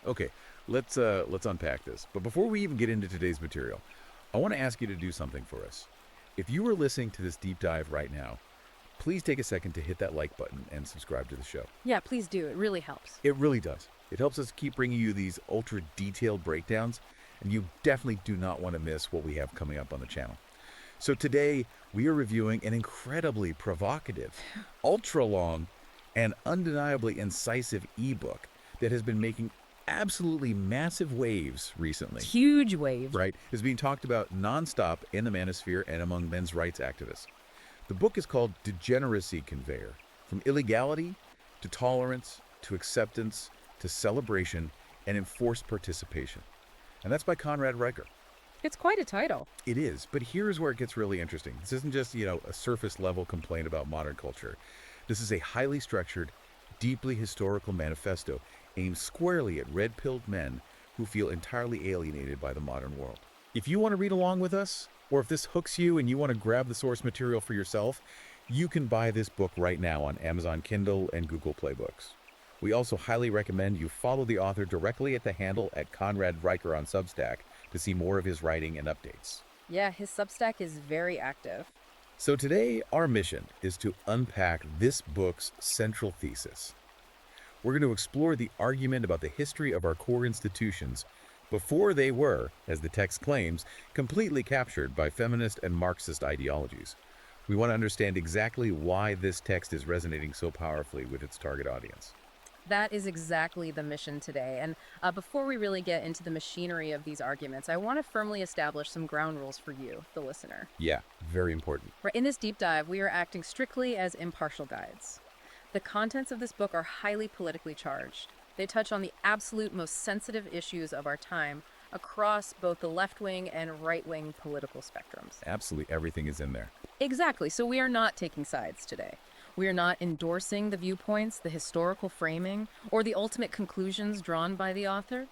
Okay, let's unpack this. But before we even get into today's material, I want to ask you to do something for us. If you are listening to this deep dive right now, please take a second to hit that like button and subscribe to the show. Yeah, please do. It really helps. It really does. It helps us keep bringing you these ultra detailed breakdowns, and you definitely do not want to miss what we have coming up on the channel. So today, we are reviewing an incredibly provocative, ultra long, and undeniably incisive ebook that has been making absolutely massive waves recently. Huge waves. Right? Is being talked about nonstop in the manosphere and among men's rights activists. The book is called Degeneracy Conveyor: From Illegality to Tolerance to Acceptance to Celebration and Enforced Participation. And that's by Conrad Riker. It's quite a title. It is, but here's where it gets really interesting. This isn't just, a surface level complaint about modern culture. This is a highly structured, deeply historical manifesto aimed squarely at red-pilled men who feel entirely alienated by the modern world. If you want to read along with us, or if this hooks you and you want to grab the source material for yourself, you can buy this book right now on Amazon Kindle and Google Play Books. We also highly recommend you follow the author directly at the handle at Conrad Riker on Substack to see more of his writing and updates. Yeah, his Substack is very active. So today, our mission is to unpack this book's central thesis. We're going to explore the argument about the history of our core institutions before they were, as the text claims, completely captured by feminist and Marxist ideologies. We want to understand exactly why this text is resonating so powerfully with its target audience. That is exactly the mission today. And before we really get into the machinery of these arguments, I want to firmly establish some ground rules for you, the listener. Yeah, very important. In this deep dive, we are acting strictly as impartial guides. The contents of this book are highly politically charged. They touch on the absolute most sensitive issues of our time across both the left-wing and right-wing political spectrums. Absolutely everything is in there. Exactly. So we are not taking sides today. We are not endorsing the viewpoints, the historical framing, or the ultimate conclusions drawn by the author.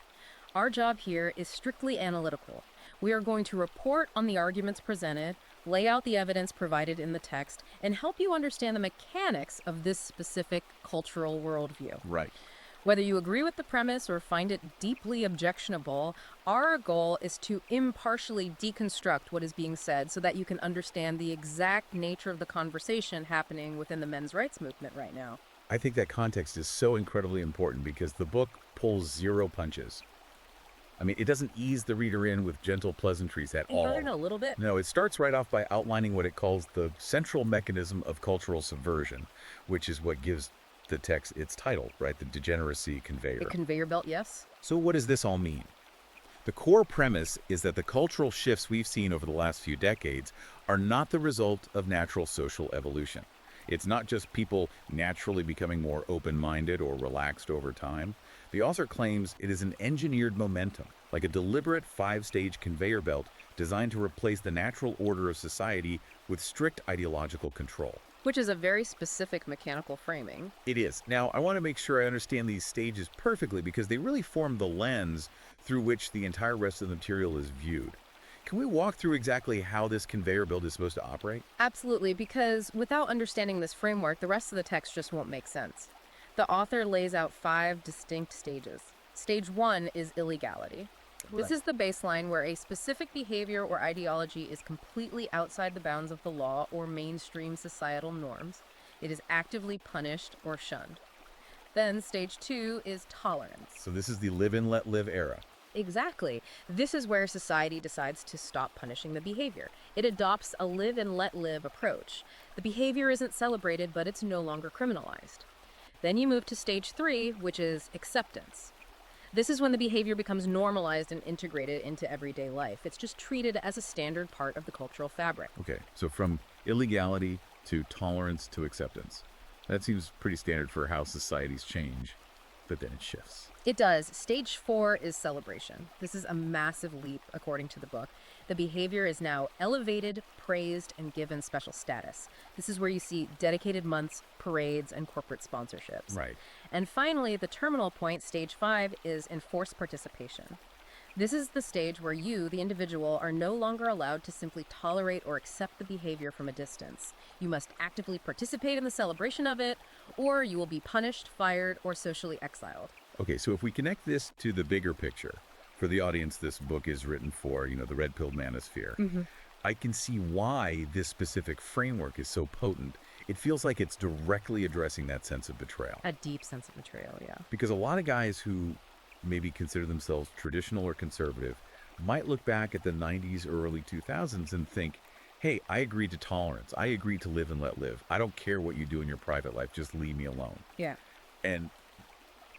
Our job here is strictly analytical. We are going to report on the arguments presented, lay out the evidence provided in the text, and help you understand the mechanics of this specific cultural worldview. Right. Whether you agree with the premise or find it deeply objectionable, our goal is to impartially deconstruct what is being said so that you can understand the exact nature of the conversation happening within the men's rights movement right now. I think that context is so incredibly important because the book pulls zero punches. I mean, it doesn't ease the reader in with gentle pleasantries at all. Even a little bit. No, it starts right off by outlining what it calls the central mechanism of cultural subversion, which is what gives the text its title, right? The Degeneracy Conveyor. The conveyor belt, yes. So what does this all mean? The core premise is that the cultural shifts we've seen over the last few decades are not the result of natural social evolution. It's not just people naturally becoming more open-minded or relaxed over time. The author claims it is an engineered momentum, like a deliberate 5-stage conveyor belt designed to replace the natural order of society with strict ideological control. Which is a very specific mechanical framing. It is. Now, I want to make sure I understand these stages perfectly because they really form the lens through which the entire rest of the material is viewed. Can we walk through exactly how this conveyor belt is supposed to operate? Absolutely, because without understanding this framework, the rest of the text just won't make sense. The author lays out 5 distinct stages. Stage 1 is illegality. This is the baseline where a specific behavior or ideology is completely outside the bounds of the law or mainstream societal norms. It is actively punished or shunned. Then stage 2 is tolerance. So this is the live and let live era. Exactly. This is where society decides to stop punishing the behavior. It adopts a live and let live approach. The behavior isn't celebrated, but it's no longer criminalized. Then you move to stage 3, which is acceptance. This is when the behavior becomes normalized and integrated into everyday life. It's just treated as a standard part of the cultural fabric. Okay, so from illegality to tolerance to acceptance. That seems pretty standard for how societies change, but then it shifts. It does. Stage 4 is celebration. This is a massive leap, according to the book. The behavior is now elevated, praised, and given special status. This is where you see dedicated months, parades, and corporate sponsorships. Right. And finally, the terminal point, stage 5, is enforced participation. This is the stage where you, the individual, are no longer allowed to simply tolerate or accept the behavior from a distance. You must actively participate in the celebration of it, or you will be punished, fired, or socially exiled. Okay, so if we connect this to the bigger picture, for the audience this book is written for, the red-pilled manosphere, I can see why this specific framework is so potent. It feels like it's directly addressing that sense of betrayal. A deep sense of betrayal, yeah. Because a lot of guys who maybe consider themselves traditional or conservative might look back at the 90s or early 2000s and think, hey, I agreed to tolerance. I agreed to live and let live. I don't care what you do in your private life. Just leave me alone. Yeah. And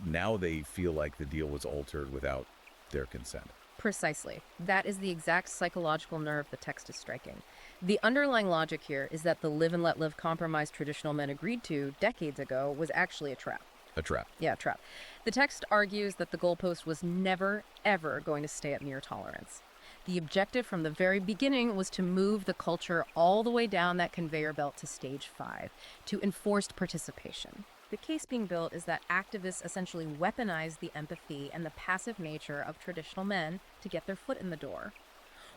now they feel like the deal was altered without their consent. Precisely. That is the exact psychological nerve the text is striking. The underlying logic here is that the live and let live compromise traditional men agreed to decades ago was actually a trap. A trap. Yeah, trap. The text argues that the goalpost was never, ever going to stay at mere tolerance. The objective from the very beginning was to move the culture all the way down that conveyor belt to stage 5, to enforced participation. The case being built is that activists essentially weaponized the empathy and the passive nature of traditional men to get their foot in the door.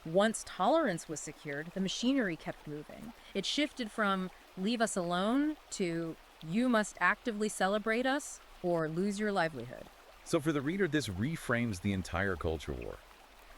Once tolerance was secured, the machinery kept moving. It shifted from leave us alone to you must actively celebrate us or lose your livelihood. So for the reader, this reframes the entire culture war.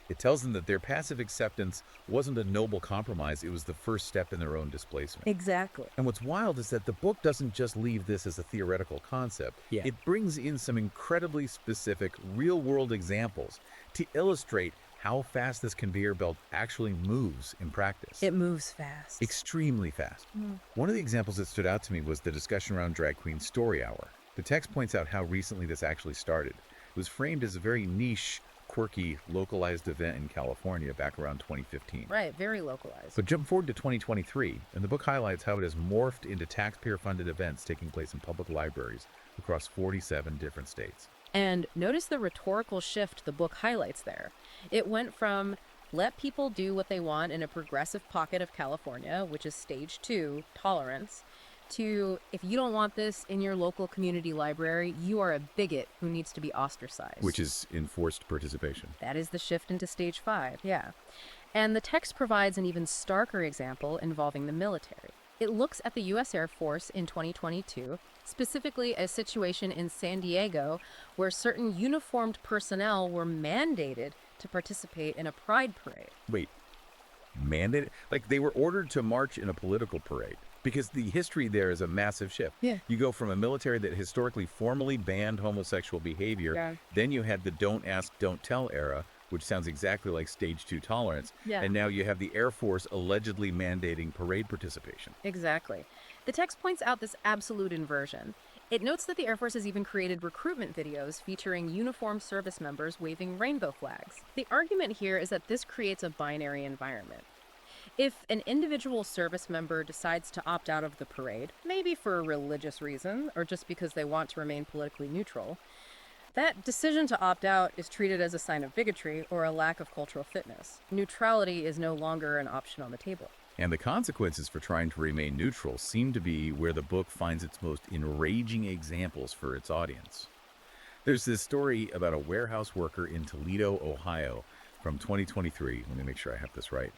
It tells them that their passive acceptance wasn't a noble compromise, it was the first step in their own displacement. Exactly. And what's wild is that the book doesn't just leave this as a theoretical concept. Yeah. It brings in some incredibly specific real-world examples to illustrate how fast this conveyor belt actually moves in practice. It moves fast. Extremely fast. One of the examples that stood out to me was the discussion around Drag Queen Story Hour. The text points out how recently this actually started. It was framed as a very niche, quirky, localized event in California back around 2015. Right, very localized. But jump forward to 2023, and the book highlights how it has morphed into taxpayer-funded events taking place in public libraries across 47 different states. And notice the rhetorical shift the book highlights there. It went from let people do what they want in a progressive pocket of California, which is stage 2, tolerance, to if you don't want this in your local community library, you are a bigot who needs to be ostracized. Which is enforced participation. That is the shift into stage 5, yeah. And the text provides an even starker example involving the military. It looks at the U.S. Air Force in 2022, specifically a situation in San Diego where certain uniformed personnel were mandated to participate in a pride parade. Wait, mandated? Like they were ordered to march in a political parade? Because the history there is a massive shift. Yeah. You go from a military that historically formally banned homosexual behavior, then you had the don't ask, don't tell era, which sounds exactly like stage 2 tolerance, and now you have the Air Force allegedly mandating parade participation. Exactly. The text points out this absolute inversion. It notes that the Air Force has even created recruitment videos featuring uniformed service members waving rainbow flags. The argument here is that this creates a binary environment. If an individual service member decides to opt out of the parade, maybe for a religious reason or just because they want to remain politically neutral, that decision to opt out is treated as a sign of bigotry or a lack of cultural fitness. Neutrality is no longer an option on the table. And the consequences for trying to remain neutral seem to be where the book finds its most enraging examples for its audience. There's this story about a warehouse worker in Toledo, Ohio from 2023. Let me make sure I have this right.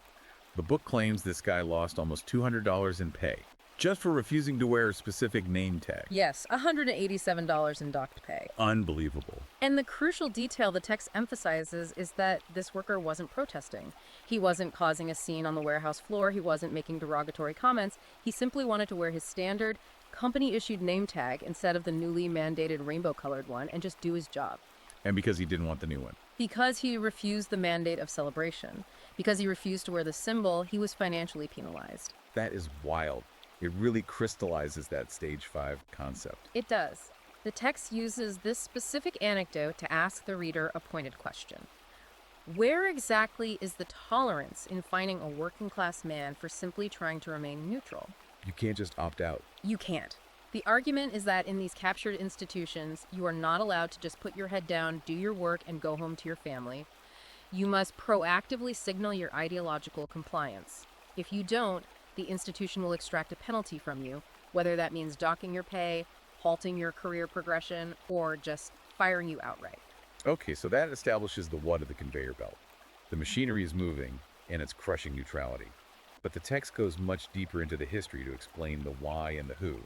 The book claims this guy lost almost $200 in pay just for refusing to wear a specific name tag. Yes, $187 in docked pay. Unbelievable. And the crucial detail the text emphasizes is that this worker wasn't protesting. He wasn't causing a scene on the warehouse floor. He wasn't making derogatory comments. He simply wanted to wear his standard company-issued name tag instead of the newly mandated rainbow-colored one and just do his job. And because he didn't want the new one. Because he refused the mandate of celebration. Because he refused to wear the symbol, he was financially penalized. That is wild. It really crystallizes that stage 5 concept. It does. The text uses this specific anecdote to ask the reader a pointed question. Where exactly is the tolerance in fining a working-class man for simply trying to remain neutral? You can't just opt out. You can't. The argument is that in these captured institutions, you are not allowed to just put your head down, do your work, and go home to your family. You must proactively signal your ideological compliance. If you don't, the institution will extract a penalty from you, whether that means docking your pay, halting your career progression, or just firing you outright. Okay, so that establishes the what of the conveyor belt. The machinery is moving, and it's crushing neutrality. But the text goes much deeper into the history to explain the why and the who.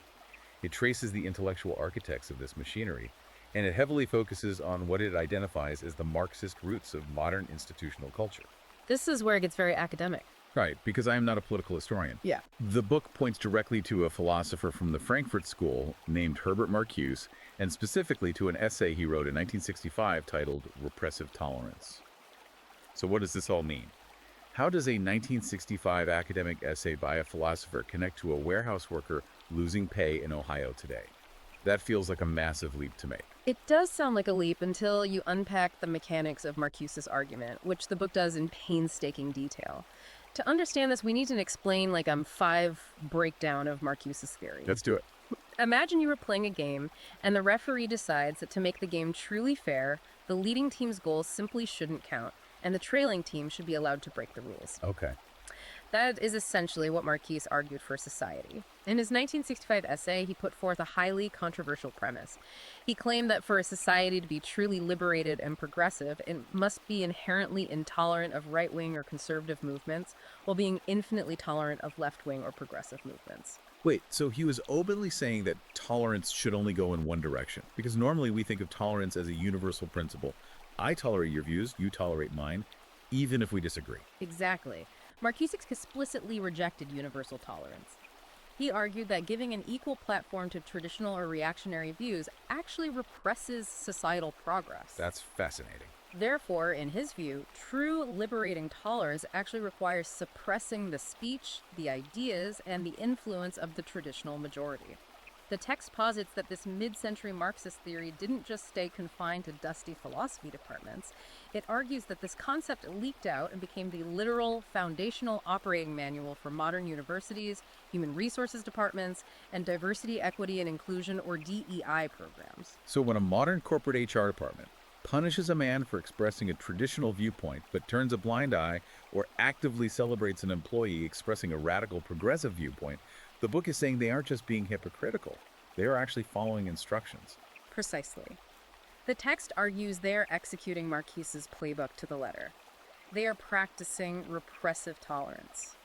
It traces the intellectual architects of this machinery and it heavily focuses on what it identifies as the Marxist roots of modern institutional culture. This is where it gets very academic. Right, because I am not a political historian. Yeah. The book points directly to a philosopher from the Frankfurt School named Herbert Marcuse, and specifically to an essay he wrote in 1965 titled Repressive Tolerance. So what does this all mean? How does a 1965 academic essay by a philosopher connect to a warehouse worker losing pay in Ohio today? That feels like a massive leap to make. It does sound like a leap until you unpack the mechanics of Marcuse's argument, which the book does in painstaking detail. To understand this, we need to explain like a 5 breakdown of Marcuse's theory. Let's do it. Imagine you were playing a game, and the referee decides that to make the game truly fair, the leading team's goals simply shouldn't count, and the trailing team should be allowed to break the rules. Okay. That is essentially what Marcuse argued for society. In his 1965 essay, he put forth a highly controversial premise. He claimed that for a society to be truly liberated and progressive, it must be inherently intolerant of right-wing or conservative movements, while being infinitely tolerant of left-wing or progressive movements. Wait, so he was openly saying that tolerance should only go in one direction? Because normally we think of tolerance as a universal principle. I tolerate your views, you tolerate mine, even if we disagree. Exactly. Marcuse explicitly rejected universal tolerance. He argued that giving an equal platform to traditional or reactionary views actually represses societal progress. That's fascinating. Therefore, in his view, true liberating tolerance actually requires suppressing the speech, the ideas, and the influence of the traditional majority. The text posits that this mid-century Marxist theory didn't just stay confined to dusty philosophy departments. It argues that this concept leaked out and became the literal foundational operating manual for modern universities, human resources departments, and diversity, equity, and inclusion, or DEI programs. So when a modern corporate HR department punishes a man for expressing a traditional viewpoint but turns a blind eye or actively celebrates an employee expressing a radical progressive viewpoint, the book is saying they aren't just being hypocritical. They are actually following instructions. Precisely. The text argues they are executing Marcuse's playbook to the letter. They are practicing repressive tolerance.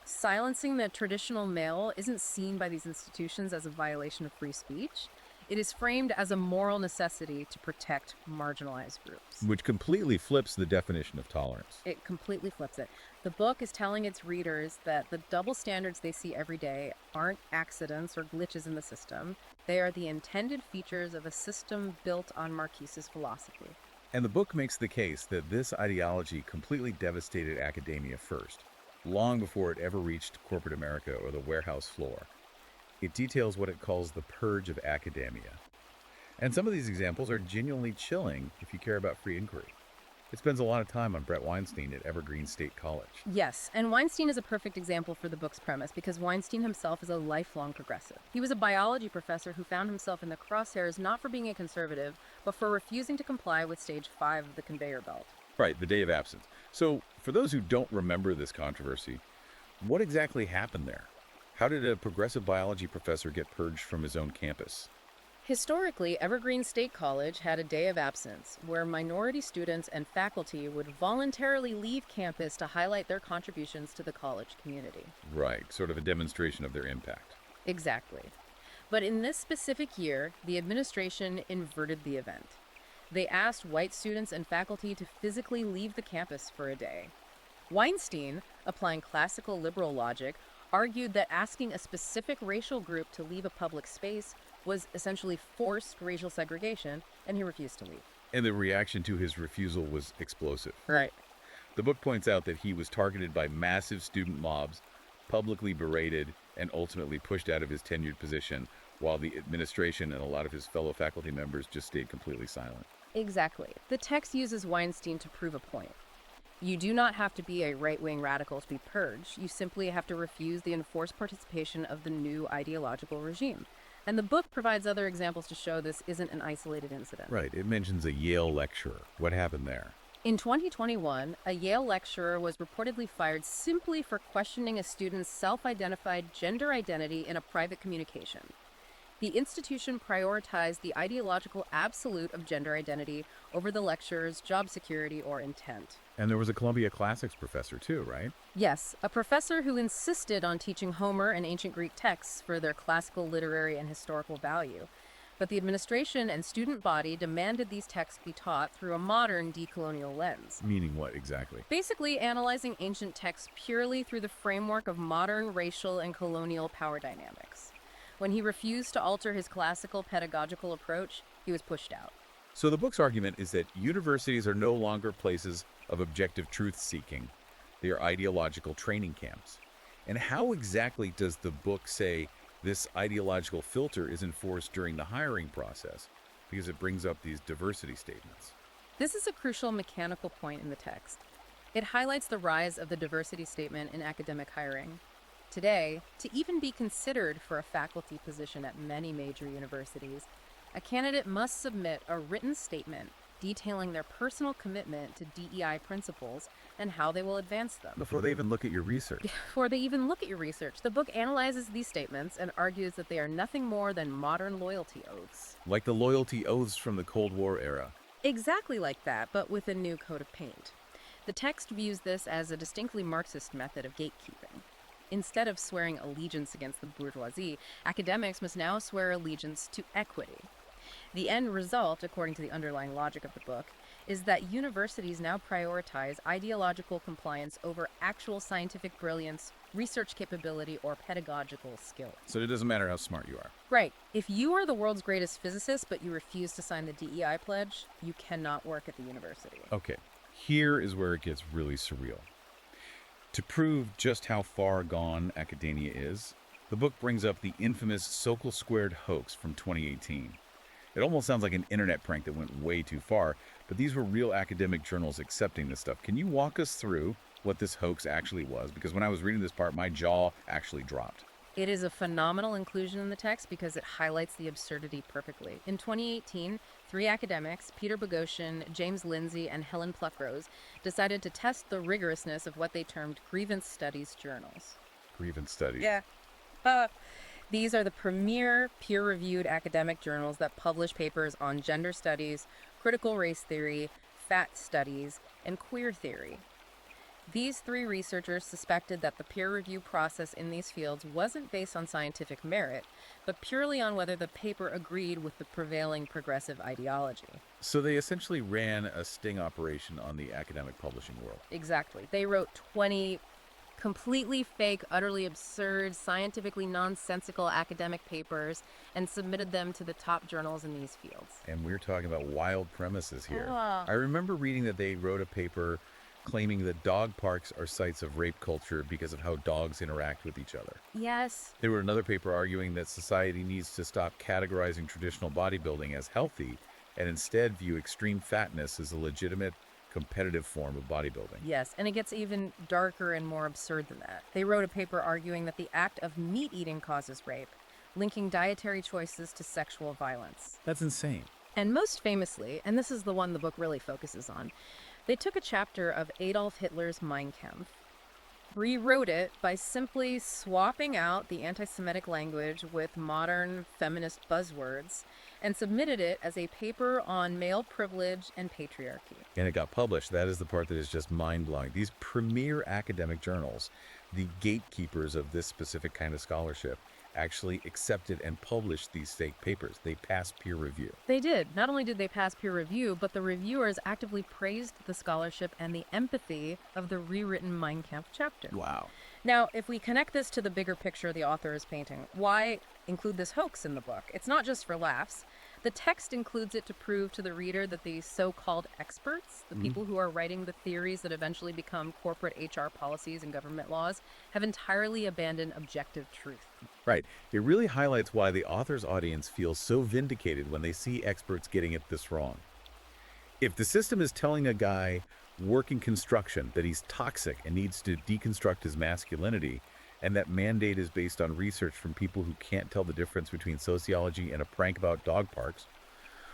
Silencing the traditional male isn't seen by these institutions as a violation of free speech. It is framed as a moral necessity to protect marginalized groups. Which completely flips the definition of tolerance. It completely flips it. The book is telling its readers that the double standards they see every day aren't accidents or glitches in the system. They are the intended features of a system built on Marcuse's philosophy. And the book makes the case that this ideology completely devastated academia first, long before it ever reached corporate America or the warehouse floor. It details what it calls the purge of academia. And some of these examples are genuinely chilling if you care about free inquiry. It spends a lot of time on Brett Weinstein at Evergreen State College. Yes, and Weinstein is a perfect example for the book's premise because Weinstein himself is a lifelong progressive. He was a biology professor who found himself in the crosshairs not for being a conservative, but for refusing to comply with stage 5 of the conveyor belt. Right, the day of absence. So, for those who don't remember this controversy, what exactly happened there? How did a progressive biology professor get purged from his own campus? Historically, Evergreen State College had a day of absence where minority students and faculty would voluntarily leave campus to highlight their contributions to the college community. Right, sort of a demonstration of their impact. Exactly. But in this specific year, the administration inverted the event. They asked white students and faculty to physically leave the campus for a day. Weinstein, applying classical liberal logic, argued that asking a specific racial group to leave a public space was essentially forced racial segregation, and he refused to leave. And the reaction to his refusal was explosive. Right. The book points out that he was targeted by massive student mobs, publicly berated, and ultimately pushed out of his tenured position, while the administration and a lot of his fellow faculty members just stayed completely silent. Exactly. The text uses Weinstein to prove a point. You do not have to be a right-wing radical to be purged. You simply have to refuse the enforced participation of the new ideological regime. And the book provides other examples to show this isn't an isolated incident. Right. It mentions a Yale lecturer. What happened there? In 2021, a Yale lecturer was reportedly fired simply for questioning a student's self-identified gender identity in a private communication. The institution prioritized the ideological absolute of gender identity over the lecturer's job security or intent. And there was a Columbia Classics professor too, right? Yes, a professor who insisted on teaching Homer and ancient Greek texts for their classical literary and historical value. But the administration and student body demanded these texts be taught through a modern decolonial lens, Meaning what exactly? basically analyzing ancient texts purely through the framework of modern racial and colonial power dynamics. When he refused to alter his classical pedagogical approach, he was pushed out. So the book's argument is that universities are no longer places of objective truth-seeking. They are ideological training camps. And how exactly does the book say this ideological filter is enforced during the hiring process? Because it brings up these diversity statements. This is a crucial mechanical point in the text. It highlights the rise of the diversity statement in academic hiring. Today, to even be considered for a faculty position at many major universities, a candidate must submit a written statement detailing their personal commitment to DEI principles and how they will advance them. Before they even look at your research. Before they even look at your research, the book analyzes these statements and argues that they are nothing more than modern loyalty oaths. Like the loyalty oaths from the Cold War era. Exactly like that, but with a new coat of paint. The text views this as a distinctly Marxist method of gatekeeping. Instead of swearing allegiance against the bourgeoisie, academics must now swear allegiance to equity. The end result, according to the underlying logic of the book, is that universities now prioritize ideological compliance over actual scientific brilliance, research capability, or pedagogical skill. So it doesn't matter how smart you are. Right. If you are the world's greatest physicist, but you refuse to sign the DEI pledge, you cannot work at the university. Okay, here is where it gets really surreal. To prove just how far gone academia is, the book brings up the infamous Sokol Squared hoax from 2018. It almost sounds like an internet prank that went way too far, but these were real academic journals accepting this stuff. Can you walk us through what this hoax actually was? Because when I was reading this part, my jaw actually dropped. It is a phenomenal inclusion in the text because it highlights the absurdity perfectly. In 2018, 3 academics, Peter Boghossian, James Lindsay, and Helen Pluckrose, decided to test the rigorousness of what they termed grievance studies journals. Grievance studies. Yeah. These are the premier peer-reviewed academic journals that publish papers on gender studies, critical race theory, fat studies, and queer theory. These 3 researchers suspected that the peer review process in these fields wasn't based on scientific merit, but purely on whether the paper agreed with the prevailing progressive ideology. So they essentially ran a sting operation on the academic publishing world. Exactly. They wrote 20 completely fake, utterly absurd, scientifically nonsensical academic papers and submitted them to the top journals in these fields. And we're talking about wild premises here. Ah. I remember reading that they wrote a paper claiming that dog parks are sites of rape culture because of how dogs interact with each other. Yes. They wrote another paper arguing that society needs to stop categorizing traditional bodybuilding as healthy and instead view extreme fatness as a legitimate competitive form of bodybuilding. Yes, and it gets even darker and more absurd than that. They wrote a paper arguing that the act of meat eating causes rape, linking dietary choices to sexual violence. That's insane. And most famously, and this is the one the book really focuses on, they took a chapter of Adolf Hitler's Mein Kampf, rewrote it by simply swapping out the anti-Semitic language with modern feminist buzzwords, and submitted it as a paper on male privilege and patriarchy. And it got published. That is the part that is just mind-blowing. These premier academic journals, the gatekeepers of this specific kind of scholarship, actually accepted and published these fake papers. They passed peer review. They did. Not only did they pass peer review, but the reviewers actively praised the scholarship and the empathy of the rewritten Mein Kampf chapter. Wow. Now, if we connect this to the bigger picture the author is painting, why include this hoax in the book? It's not just for laughs. The text includes it to prove to the reader that these so-called experts, the people who are writing the theories that eventually become corporate HR policies and government laws, have entirely abandoned objective truth. Right. It really highlights why the author's audience feels so vindicated when they see experts getting it this wrong. If the system is telling a guy working construction that he's toxic and needs to deconstruct his masculinity, and that mandate is based on research from people who can't tell the difference between sociology and a prank about dog parks,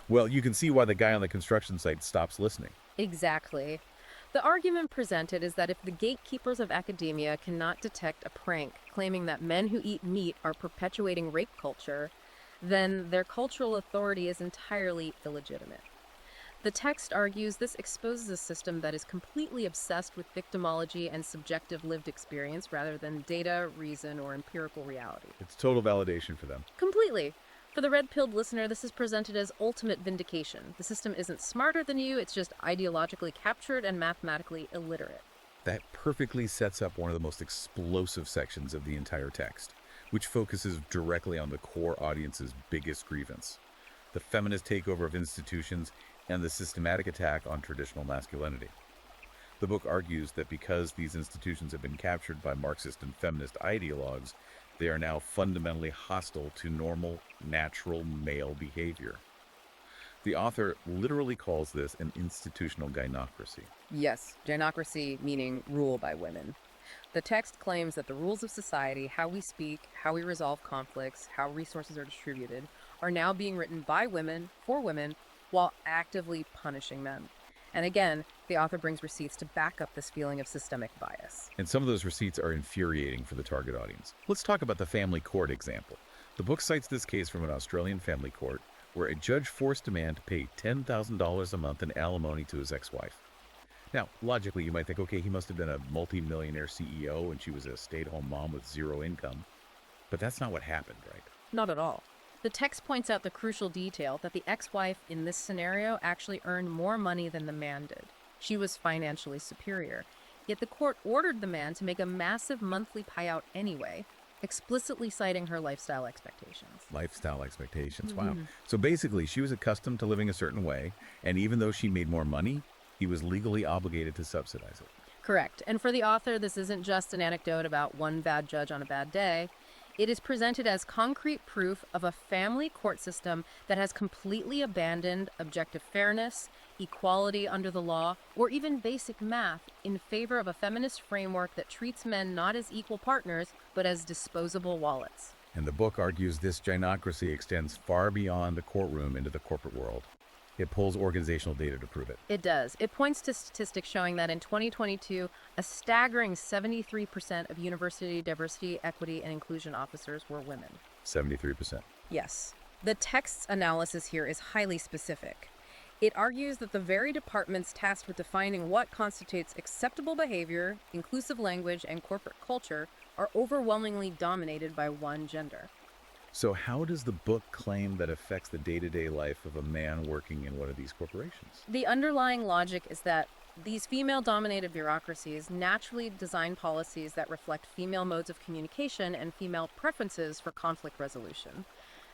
well, you can see why the guy on the construction site stops listening. Exactly. The argument presented is that if the gatekeepers of academia cannot detect a prank claiming that men who eat meat are perpetuating rape culture, then their cultural authority is entirely illegitimate. The text argues this exposes a system that is completely obsessed with victimology and subjective lived experience rather than data, reason, or empirical reality. It's total validation for them. Completely. For the red-pilled listener, this is presented as ultimate vindication. The system isn't smarter than you, it's just ideologically captured and mathematically illiterate. That perfectly sets up one of the most explosive sections of the entire text, which focuses directly on the core audience's biggest grievance: the feminist takeover of institutions and the systematic attack on traditional masculinity. The book argues that because these institutions have been captured by Marxist and feminist ideologues, they are now fundamentally hostile to normal, natural male behavior. The author literally calls this an institutional gynocracy. Yes, gynocracy meaning rule by women. The text claims that the rules of society, how we speak, how we resolve conflicts, how resources are distributed, are now being written by women, for women, while actively punishing men. And again, the author brings receipts to back up this feeling of systemic bias. And some of those receipts are infuriating for the target audience. Let's talk about the family court example. The book cites this case from an Australian family court where a judge forced a man to pay $10,000 a month in alimony to his ex-wife. Now, logically, you might think, okay, he must have been a multi-millionaire CEO and she was a stay-at-home mom with zero income. But that's not what happened, right? Not at all. The text points out the crucial detail that the ex-wife in this scenario actually earned more money than the man did. She was financially superior. Yet the court ordered the man to make a massive monthly payout anyway, explicitly citing her lifestyle expectations. Lifestyle expectations, wow. So basically, she was accustomed to living a certain way, and even though she made more money, he was legally obligated to subsidize it. Correct. And for the author, this isn't just an anecdote about one bad judge on a bad day. It is presented as concrete proof of a family court system that has completely abandoned objective fairness, equality under the law, or even basic math in favor of a feminist framework that treats men not as equal partners, but as disposable wallets. And the book argues this gynocracy extends far beyond the courtroom into the corporate world. It pulls organizational data to prove it. It does. It points to statistics showing that in 2022, a staggering 73% of university diversity, equity, and inclusion officers were women. 73%. Yes. The text's analysis here is highly specific. It argues that the very departments tasked with defining what constitutes acceptable behavior, inclusive language, and corporate culture are overwhelmingly dominated by one gender. So how does the book claim that affects the day-to-day life of a man working in one of these corporations? The underlying logic is that these female-dominated bureaucracies naturally design policies that reflect female modes of communication and female preferences for conflict resolution.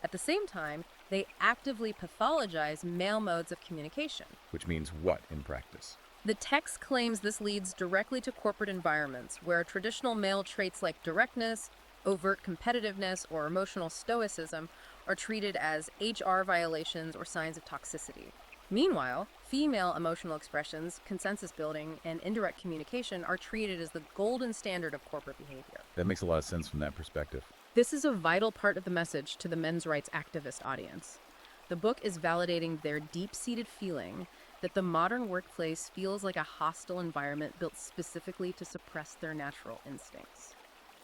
At the same time, they actively pathologize male modes of communication. Which means what in practice? The text claims this leads directly to corporate environments where traditional male traits like directness, overt competitiveness, or emotional stoicism are treated as HR violations or signs of toxicity. Meanwhile, female emotional expressions, consensus building, and indirect communication are treated as the golden standard of corporate behavior. That makes a lot of sense from that perspective. This is a vital part of the message to the men's rights activist audience. The book is validating their deep-seated feeling that the modern workplace feels like a hostile environment built specifically to suppress their natural instincts.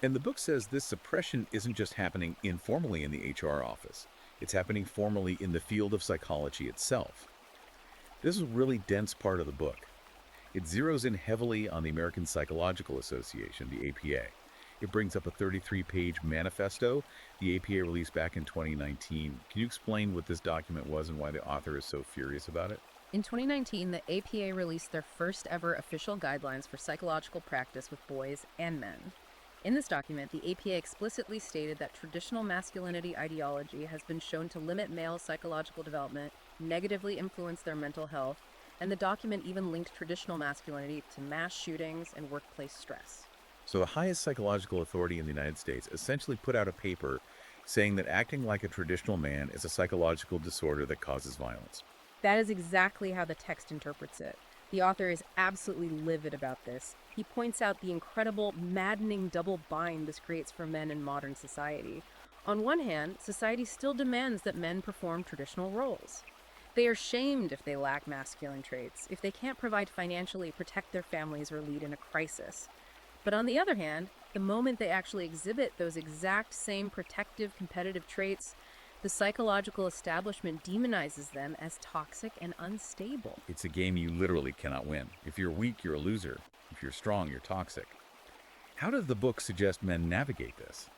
And the book says this suppression isn't just happening informally in the HR office. It's happening formally in the field of psychology itself. This is a really dense part of the book. It zeroes in heavily on the American Psychological Association, the APA. It brings up a 33-page manifesto the APA released back in 2019. Can you explain what this document was and why the author is so furious about it? In 2019, the APA released their first ever official guidelines for psychological practice with boys and men. In this document, the APA explicitly stated that traditional masculinity ideology has been shown to limit male psychological development, negatively influence their mental health, and the document even linked traditional masculinity to mass shootings and workplace stress. So the highest psychological authority in the United States essentially put out a paper saying that acting like a traditional man is a psychological disorder that causes violence. That is exactly how the text interprets it. The author is absolutely livid about this. He points out the incredible, maddening double bind this creates for men in modern society. On one hand, society still demands that men perform traditional roles. They are shamed if they lack masculine traits, if they can't provide financially, protect their families, or lead in a crisis. But on the other hand, the moment they actually exhibit those exact same protective, competitive traits, the psychological establishment demonizes them as toxic and unstable. It's a game you literally cannot win. If you're weak, you're a loser. If you're strong, you're toxic. How does the book suggest men navigate this?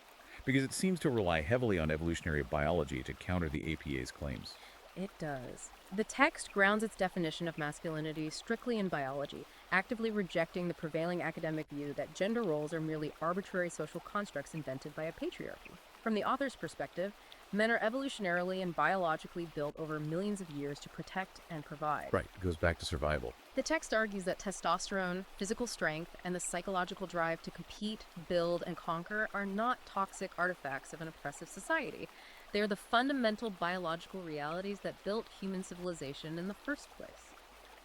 Because it seems to rely heavily on evolutionary biology to counter the APA's claims. It does. The text grounds its definition of masculinity strictly in biology, actively rejecting the prevailing academic view that gender roles are merely arbitrary social constructs invented by a patriarchy. From the author's perspective, men are evolutionarily and biologically built over millions of years to protect and provide. Right, it goes back to survival. The text argues that testosterone, physical strength, and the psychological drive to compete, build, and conquer are not toxic artifacts of an oppressive society. They are the fundamental biological realities that built human civilization in the first place.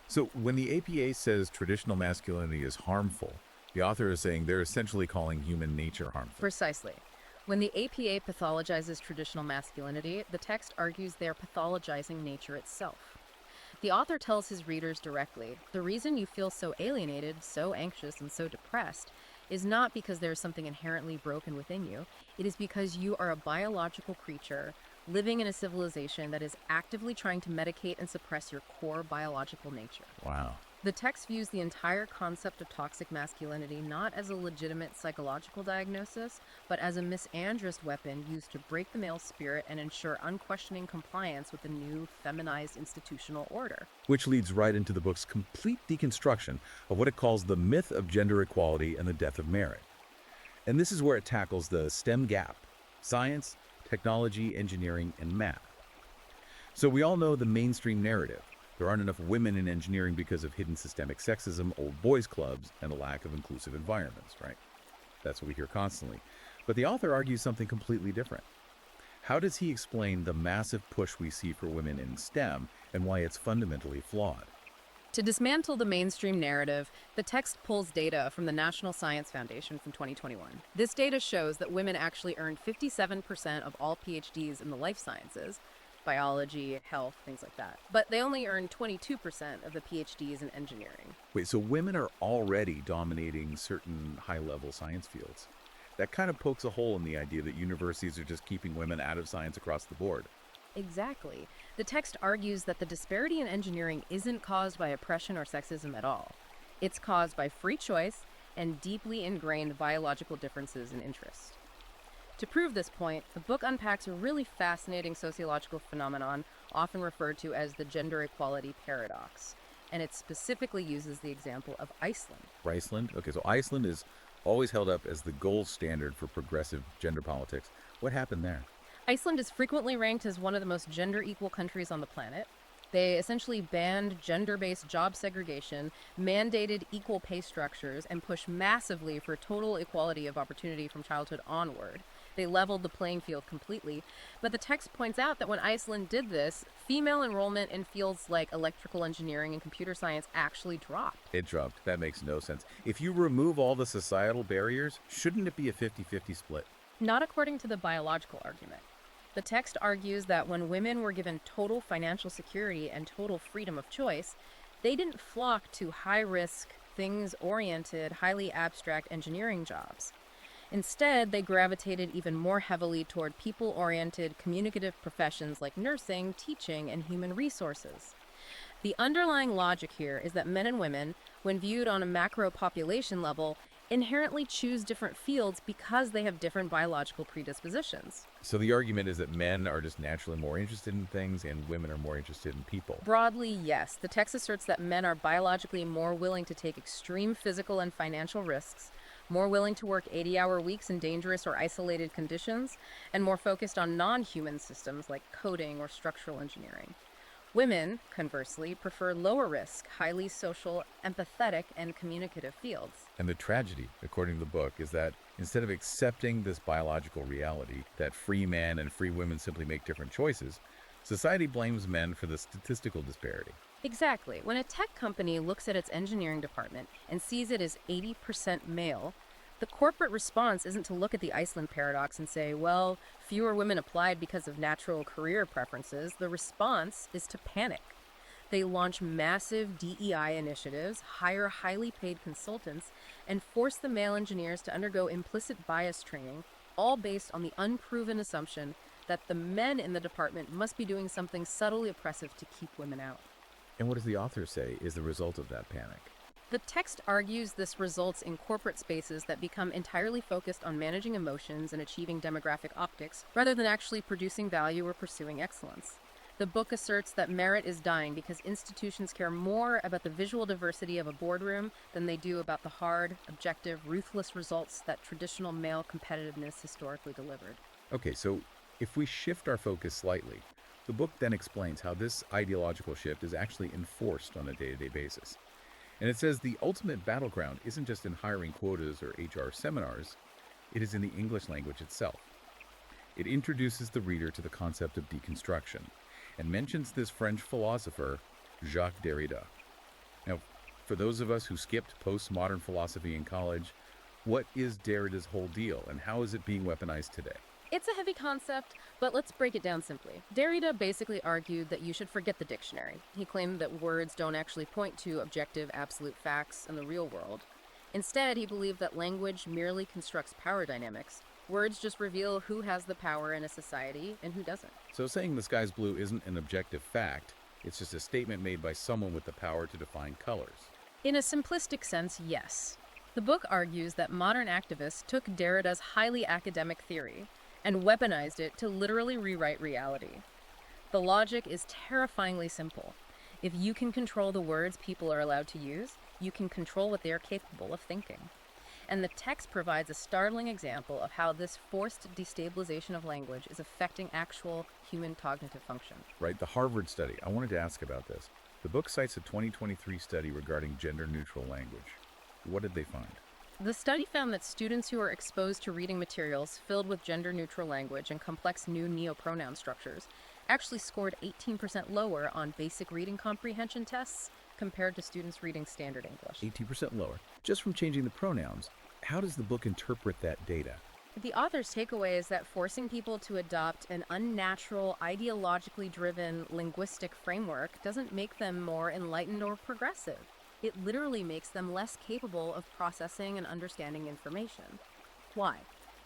So when the APA says traditional masculinity is harmful, the author is saying they're essentially calling human nature harmful. Precisely. When the APA pathologizes traditional masculinity, the text argues they're pathologizing nature itself. The author tells his readers directly, the reason you feel so alienated, so anxious, and so depressed is not because there is something inherently broken within you. It is because you are a biological creature living in a civilization that is actively trying to medicate and suppress your core biological nature. Wow. The text views the entire concept of toxic masculinity not as a legitimate psychological diagnosis, but as a misandrist weapon used to break the male spirit and ensure unquestioning compliance with the new feminized institutional order. Which leads right into the book's complete deconstruction of what it calls the myth of gender equality and the death of merit. And this is where it tackles the STEM gap: science, technology, engineering, and math. So we all know the mainstream narrative. There aren't enough women in engineering because of hidden systemic sexism, old boys clubs, and a lack of inclusive environments, right? That's what we hear constantly. But the author argues something completely different. How does he explain the massive push we see for women in STEM and why it's fundamentally flawed? To dismantle the mainstream narrative, the text pulls data from the National Science Foundation from 2021. This data shows that women actually earned 57% of all PhDs in the life sciences, biology, health, things like that. But they only earn 22% of the PhDs in engineering. Wait, so women are already dominating certain high-level science fields. That kind of pokes a hole in the idea that universities are just keeping women out of science across the board. Exactly. The text argues that the disparity in engineering isn't caused by oppression or sexism at all. It's caused by free choice and deeply ingrained biological differences in interest. To prove this point, the book unpacks a really fascinating sociological phenomenon often referred to as the gender equality paradox, and it specifically uses the example of Iceland. Iceland? Okay, so Iceland is always held up as the gold standard for progressive gender politics. What happened there? Iceland is frequently ranked as one of the most gender-equal countries on the planet. They essentially banned gender-based job segregation, mandated equal pay structures, and pushed massively for total equality of opportunity from childhood onward. They leveled the playing field completely. But the text points out that when Iceland did this, female enrollment in fields like electrical engineering and computer science actually dropped. It dropped. That makes no sense. If you remove all the societal barriers, shouldn't it be a 50-50 split? Not according to the biological argument. The text argues that when women were given total financial security and total freedom of choice, they didn't flock to high-risk, things-oriented, highly abstract engineering jobs. Instead, they gravitated even more heavily toward people-oriented, communicative professions like nursing, teaching, and human resources. The underlying logic here is that men and women, when viewed on a macro population level, inherently choose different fields because they have different biological predispositions. So the argument is that men are just naturally more interested in things and women are more interested in people. Broadly, yes. The text asserts that men are biologically more willing to take extreme physical and financial risks, more willing to work 80-hour weeks in dangerous or isolated conditions, and more focused on non-human systems like coding or structural engineering. Women, conversely, prefer lower risk, highly social, empathetic, and communicative fields. And the tragedy, according to the book, is that instead of accepting this biological reality, that free men and free women simply make different choices, society blames men for the statistical disparity. Exactly. When a tech company looks at its engineering department and sees it as 80% male, the corporate response isn't to look at the Iceland paradox and say, well, fewer women applied because of natural career preferences. The response is to panic. They launch massive DEI initiatives, hire highly paid consultants, and force the male engineers to undergo implicit bias training, all based on the unproven assumption that the men in the department must be doing something subtly oppressive to keep women out. And what does the author say is the result of that panic? The text argues this results in corporate spaces that become entirely focused on managing emotions and achieving demographic optics, rather than actually producing value or pursuing excellence. The book asserts that merit is dying because institutions care more about the visual diversity of a boardroom than they do about the hard, objective, ruthless results that traditional male competitiveness historically delivered. Okay, so if we shift our focus slightly, the book then explains how this ideological shift is actually enforced on a day-to-day basis. And it says the ultimate battleground isn't just in hiring quotas or HR seminars, it is in the English language itself. It introduces the reader to the concept of deconstruction and mentions this French philosopher, Jacques Derrida. Now, for those of us who skipped postmodern philosophy in college, what is Derrida's whole deal and how is it being weaponized today? It's a heavy concept, but let's break it down simply. Derrida basically argued that you should forget the dictionary. He claimed that words don't actually point to objective, absolute facts in the real world. Instead, he believed that language merely constructs power dynamics. Words just reveal who has the power in a society and who doesn't. So saying the sky's blue isn't an objective fact, it's just a statement made by someone with the power to define colors. In a simplistic sense, yes. The book argues that modern activists took Derrida's highly academic theory and weaponized it to literally rewrite reality. The logic is terrifyingly simple. If you can control the words people are allowed to use, you can control what they are capable of thinking. And the text provides a startling example of how this forced destabilization of language is affecting actual human cognitive function. Right, the Harvard study. I wanted to ask about this. The book cites a 2023 study regarding gender-neutral language. What did they find? The study found that students who are exposed to reading materials filled with gender-neutral language and complex new neopronoun structures actually scored 18% lower on basic reading comprehension tests compared to students reading standard English. 18% lower. Just from changing the pronouns. How does the book interpret that data? The author's takeaway is that forcing people to adopt an unnatural, ideologically driven linguistic framework doesn't make them more enlightened or progressive. It literally makes them less capable of processing and understanding information. Why?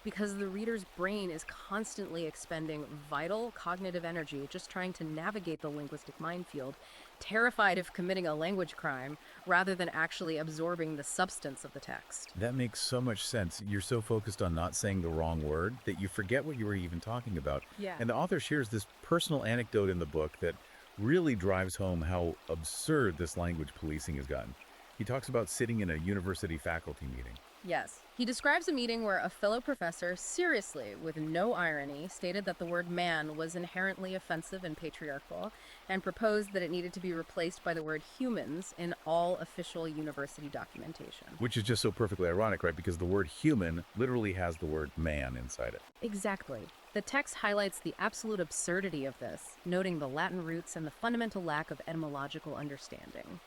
Because the reader's brain is constantly expending vital cognitive energy just trying to navigate the linguistic minefield, terrified of committing a language crime, rather than actually absorbing the substance of the text. That makes so much sense. You're so focused on not saying the wrong word that you forget what you were even talking about. Yeah. And the author shares this personal anecdote in the book that really drives home how absurd this language policing has gotten. He talks about sitting in a university faculty meeting. Yes. He describes a meeting where a fellow professor, seriously, with no irony, stated that the word man was inherently offensive and patriarchal, and proposed that it needed to be replaced by the word humans in all official university documentation. Which is just so perfectly ironic, right? Because the word human literally has the word man inside it. Exactly. The text highlights the absolute absurdity of this, noting the Latin roots and the fundamental lack of etymological understanding.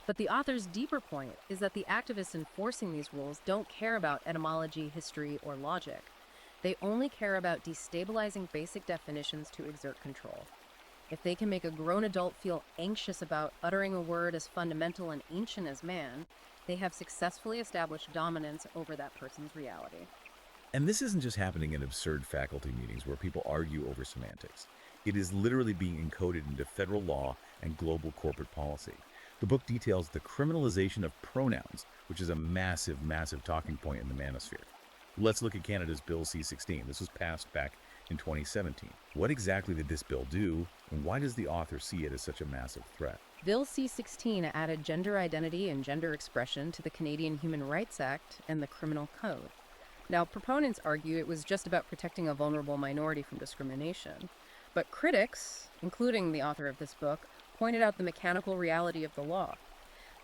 But the author's deeper point is that the activists enforcing these rules don't care about etymology, history, or logic. They only care about destabilizing basic definitions to exert control. If they can make a grown adult feel anxious about uttering a word as fundamental and ancient as man, they have successfully established dominance over that person's reality. And this isn't just happening in absurd faculty meetings where people argue over semantics. It is literally being encoded into federal law and global corporate policy. The book details the criminalization of pronouns, which is a massive, massive talking point in the manosphere. Let's look at Canada's Bill C-16. This was passed back in 2017. What exactly did this bill do, and why does the author see it as such a massive threat? Bill C-16 added gender identity and gender expression to the Canadian Human Rights Act and the Criminal Code. Now, proponents argue it was just about protecting a vulnerable minority from discrimination. But critics, including the author of this book, pointed out the mechanical reality of the law.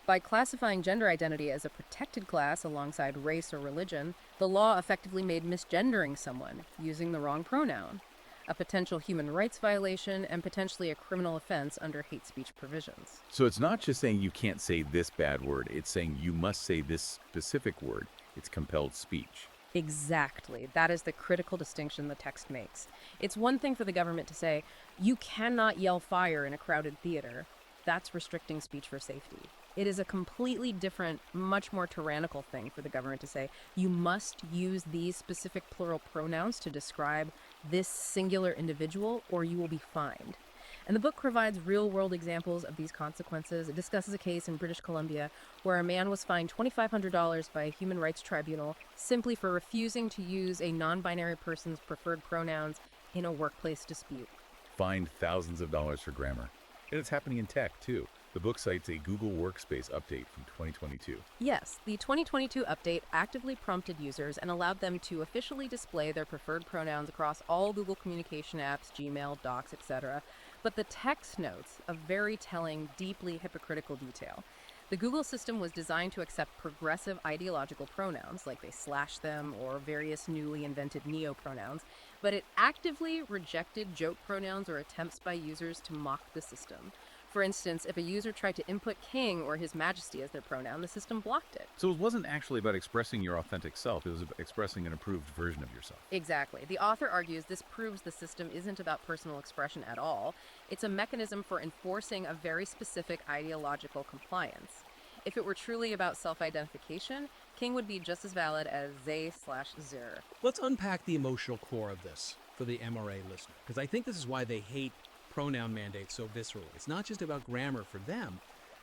By classifying gender identity as a protected class alongside race or religion, the law effectively made misgendering someone, using the wrong pronoun, a potential human rights violation and potentially a criminal offense under hate speech provisions. So it's not just saying you can't say this bad word, it's saying you must say this specific word. It's compelled speech. Exactly. That is the critical distinction the text makes. It's one thing for the government to say, you cannot yell fire in a crowded theater. That's restricting speech for safety. It is a completely different, much more tyrannical thing for the government to say, you must use these specific plural pronouns to describe this singular individual or you will be fined. And the book provides real-world examples of these consequences. It discusses a case in British Columbia where a man was fined $2,500 by a human rights tribunal simply for refusing to use a non-binary person's preferred pronouns in a workplace dispute. Fined thousands of dollars for grammar. And it's happening in tech, too. The book cites a Google Workspace update from 2022. Yes, the 2022 update actively prompted users and allowed them to officially display their preferred pronouns across all Google communication apps, Gmail, Docs, etc. But the text notes a very telling, deeply hypocritical detail. The Google system was designed to accept progressive ideological pronouns, like they slash them or various newly invented neo-pronouns, but it actively rejected joke pronouns or attempts by users to mock the system. For instance, if a user tried to input king or his majesty as their pronoun, the system blocked it. So it wasn't actually about expressing your authentic self, it was about expressing an improved version of yourself. Exactly. The author argues this proves the system isn't about personal expression at all. It's a mechanism for enforcing a very specific ideological compliance. If it were truly about self-identification, king would be just as valid as they/zer. Let's unpack the emotional core of this for the MRA listener, because I think this is why they hate pronoun mandates so viscerally. It's not just about grammar for them.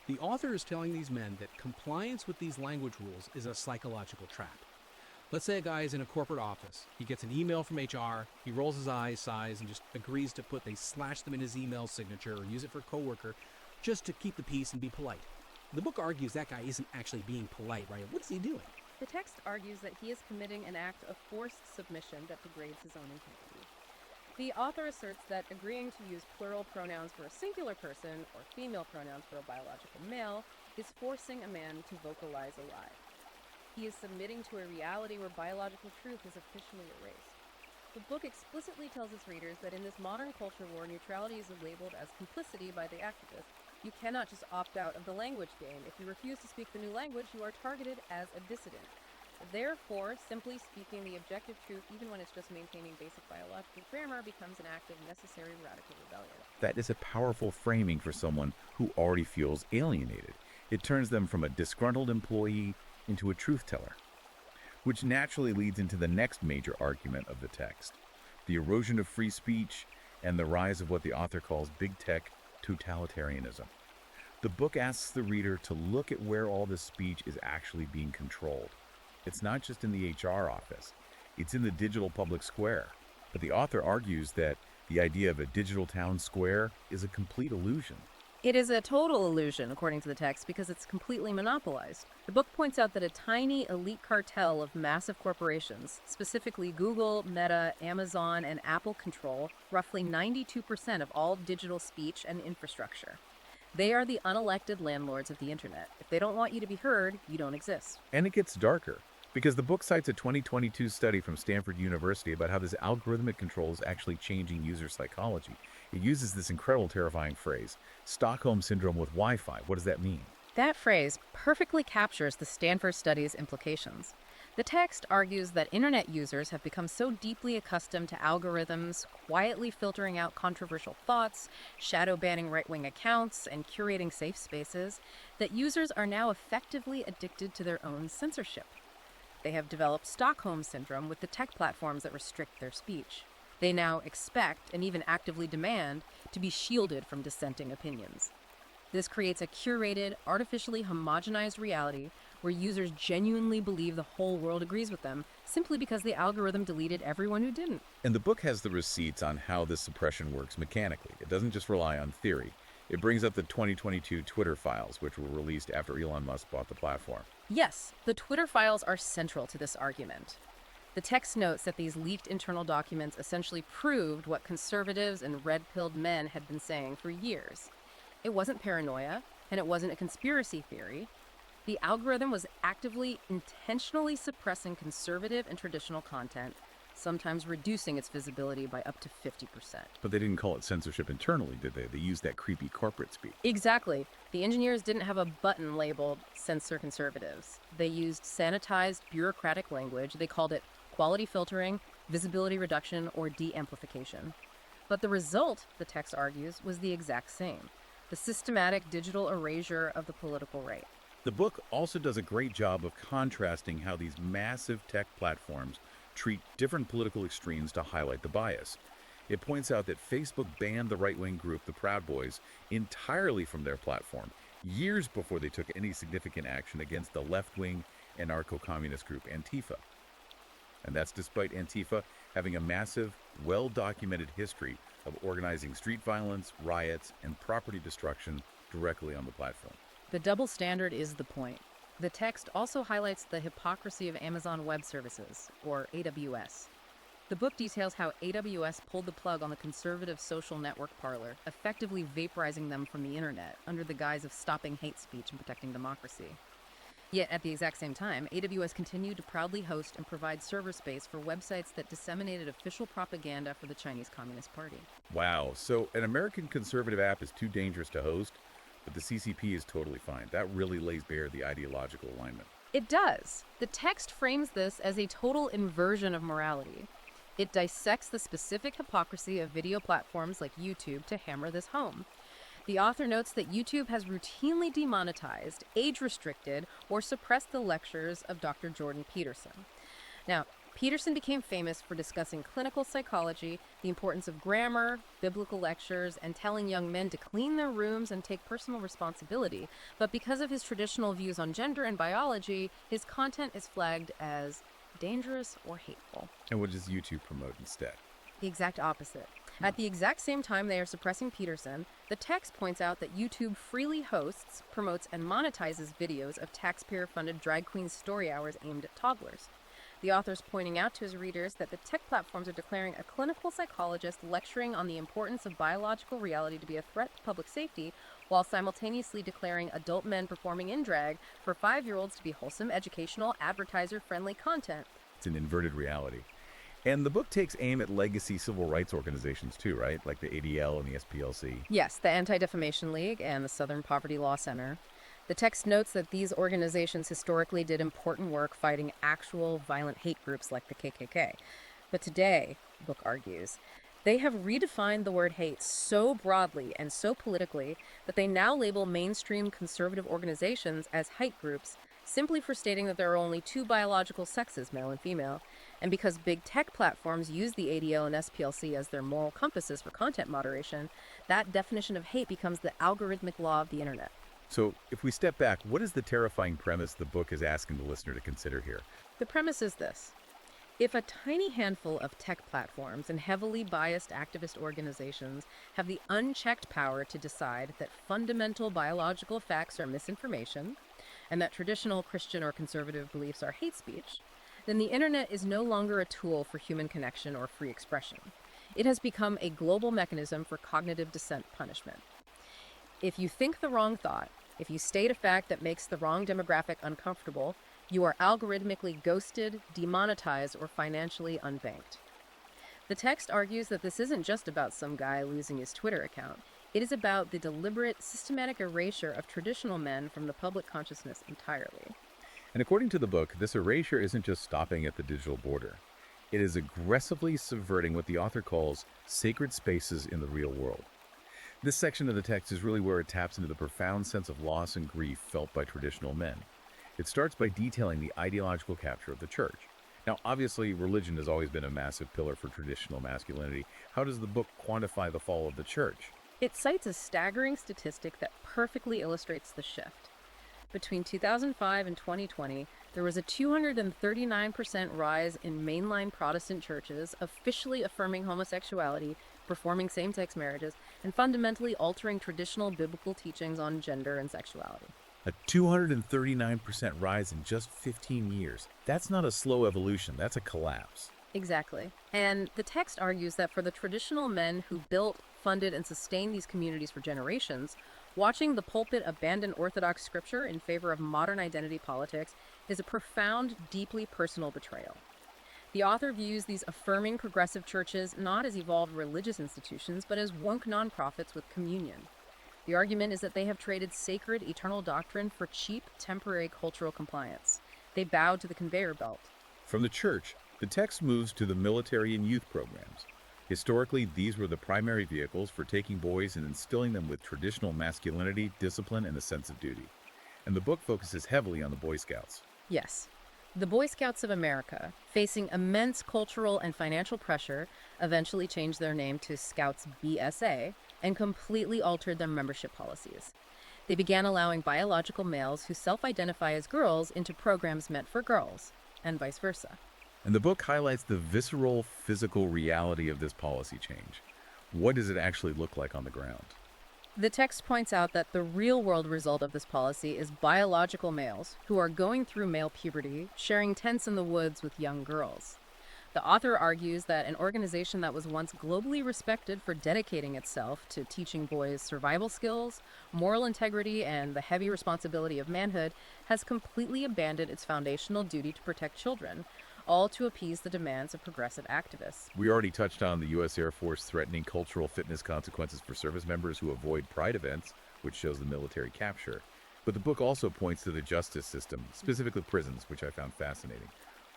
The author is telling these men that compliance with these language rules is a psychological trap. Let's say a guy is in a corporate office. He gets an email from HR. He rolls his eyes, sighs, and just agrees to they slash them in his email signature or use it for a coworker just to keep the peace and be polite. The book argues that guy isn't actually being polite, right? What's he doing? The text argues that he is committing an act of forced submission that degrades his own integrity. The author asserts that agreeing to use plural pronouns for a singular person or female pronouns for a biological male is forcing a man to vocalize a lie. He is submitting to a reality where biological truth is officially erased. The book explicitly tells its readers that in this modern culture war, neutrality is labeled as complicity by the activist. You cannot just opt out of the language game. If you refuse to speak the new language, you are targeted as a dissident. Therefore, simply speaking the objective truth, even when it's just maintaining basic biological grammar, becomes an act of necessary radical rebellion. That is a powerful framing for someone who already feels alienated. It turns them from a disgruntled employee into a truth teller, which naturally leads into the next major argument of the text, the erosion of free speech and the rise of what the author calls big tech totalitarianism. The book asks the reader to look at where all this speech is actually being controlled. It's not just in the HR office, it's in the digital public square. But the author argues that the idea of a digital town square is a complete illusion. It is a total illusion, according to the text, because it's completely monopolized. The book points out that a tiny elite cartel of massive corporations, specifically Google, Meta, Amazon, and Apple, control roughly 92% of all digital speech and infrastructure. They are the unelected landlords of the internet. If they don't want you to be heard, you don't exist. And it gets darker, because the book cites a 2022 study from Stanford University about how this algorithmic control is actually changing user psychology. It uses this incredible, terrifying phrase, Stockholm Syndrome with Wi-Fi. What does that mean? That phrase perfectly captures the Stanford study's implications. The text argues that internet users have become so deeply accustomed to algorithms, quietly filtering out controversial thoughts, shadow banning right-wing accounts, and curating safe spaces, that users are now effectively addicted to their own censorship. They have developed Stockholm Syndrome with the tech platforms that restrict their speech. They now expect, and even actively demand, to be shielded from dissenting opinions. This creates a curated, artificially homogenized reality where users genuinely believe the whole world agrees with them simply because the algorithm deleted everyone who didn't. And the book has the receipts on how this suppression works mechanically. It doesn't just rely on theory. It brings up the 2022 Twitter files, which were released after Elon Musk bought the platform. Yes, the Twitter files are central to this argument. The text notes that these leaked internal documents essentially proved what conservatives and red-pilled men had been saying for years. It wasn't paranoia, and it wasn't a conspiracy theory. The algorithm was actively, intentionally suppressing conservative and traditional content, sometimes reducing its visibility by up to 50%. But they didn't call it censorship internally, did they? They used that creepy corporate speak. Exactly. The engineers didn't have a button labeled censor conservatives. They used sanitized, bureaucratic language. They called it quality filtering, visibility reduction, or de-amplification. But the result, the text argues, was the exact same: the systematic digital erasure of the political right. The book also does a great job of contrasting how these massive tech platforms treat different political extremes to highlight the bias. It points out that Facebook banned the right-wing group, the Proud Boys, entirely from their platform, years before they took any significant action against the left-wing anarcho-communist group Antifa. And that's despite Antifa having a massive, well-documented history of organizing street violence, riots, and property destruction directly on the platform. The double standard is the point. The text also highlights the hypocrisy of Amazon Web Services, or AWS. The book details how AWS pulled the plug on the conservative social network Parler, effectively vaporizing them from the internet under the guise of stopping hate speech and protecting democracy. Yet at the exact same time, AWS continued to proudly host and provide server space for websites that disseminated official propaganda for the Chinese Communist Party. Wow, so an American conservative app is too dangerous to host, but the CCP is totally fine. That really lays bare the ideological alignment. It does. The text frames this as a total inversion of morality. It dissects the specific hypocrisy of video platforms like YouTube to hammer this home. The author notes that YouTube has routinely demonetized, age-restricted, or suppressed the lectures of Dr. Jordan Peterson. Now, Peterson became famous for discussing clinical psychology, the importance of grammar, biblical lectures, and telling young men to clean their rooms and take personal responsibility. But because of his traditional views on gender and biology, his content is flagged as dangerous or hateful. And what does YouTube promote instead? The exact opposite. At the exact same time they are suppressing Peterson, the text points out that YouTube freely hosts, promotes, and monetizes videos of taxpayer-funded drag queen story hours aimed at toddlers. The author's pointing out to his readers that the tech platforms are declaring a clinical psychologist lecturing on the importance of biological reality to be a threat to public safety, while simultaneously declaring adult men performing in drag for 5-year-olds to be wholesome, educational, advertiser-friendly content. It's an inverted reality. And the book takes aim at legacy civil rights organizations too, right? Like the ADL and the SPLC. Yes, the Anti-Defamation League and the Southern Poverty Law Center. The text notes that these organizations historically did important work fighting actual violent hate groups like the KKK. But today, the book argues, they have redefined the word hate so broadly and so politically that they now label mainstream conservative organizations as hate groups simply for stating that there are only two biological sexes, male and female. And because big tech platforms use the ADL and SPLC as their moral compasses for content moderation, that definition of hate becomes the algorithmic law of the internet. So if we step back, what is the terrifying premise the book is asking the listener to consider here? The premise is this. If a tiny handful of tech platforms and heavily biased activist organizations have the unchecked power to decide that fundamental biological facts are misinformation, and that traditional Christian or conservative beliefs are hate speech, then the internet is no longer a tool for human connection or free expression. It has become a global mechanism for cognitive dissent punishment. If you think the wrong thought, if you state a fact that makes the wrong demographic uncomfortable, you are algorithmically ghosted, demonetized, or financially unbanked. The text argues that this isn't just about some guy losing his Twitter account. It is about the deliberate, systematic erasure of traditional men from the public consciousness entirely. And according to the book, this erasure isn't just stopping at the digital border. It is aggressively subverting what the author calls sacred spaces in the real world. This section of the text is really where it taps into the profound sense of loss and grief felt by traditional men. It starts by detailing the ideological capture of the church. Now, obviously, religion has always been a massive pillar for traditional masculinity. How does the book quantify the fall of the church? It cites a staggering statistic that perfectly illustrates the shift. Between 2005 and 2020, there was a 239% rise in mainline Protestant churches officially affirming homosexuality, performing same-sex marriages, and fundamentally altering traditional biblical teachings on gender and sexuality. A 239% rise in just 15 years. That's not a slow evolution, that's a collapse. Exactly. And the text argues that for the traditional men who built, funded, and sustained these communities for generations, watching the pulpit abandon Orthodox scripture in favor of modern identity politics is a profound, deeply personal betrayal. The author views these affirming progressive churches not as evolved religious institutions, but as woke nonprofits with communion. The argument is that they have traded sacred, eternal doctrine for cheap, temporary cultural compliance. They bowed to the conveyor belt. From the church, the text moves to the military and youth programs. Historically, these were the primary vehicles for taking boys and instilling them with traditional masculinity, discipline, and a sense of duty. And the book focuses heavily on the Boy Scouts. Yes. The Boy Scouts of America, facing immense cultural and financial pressure, eventually changed their name to Scouts BSA and completely altered their membership policies. They began allowing biological males who self-identify as girls into programs meant for girls, and vice versa. And the book highlights the visceral, physical reality of this policy change. What does it actually look like on the ground? The text points out that the real-world result of this policy is biological males who are going through male puberty, sharing tents in the woods with young girls. The author argues that an organization that was once globally respected for dedicating itself to teaching boys survival skills, moral integrity, and the heavy responsibility of manhood has completely abandoned its foundational duty to protect children, all to appease the demands of progressive activists. We already touched on the U.S. Air Force threatening cultural fitness consequences for service members who avoid pride events, which shows the military capture. But the book also points to the justice system, specifically prisons, which I found fascinating.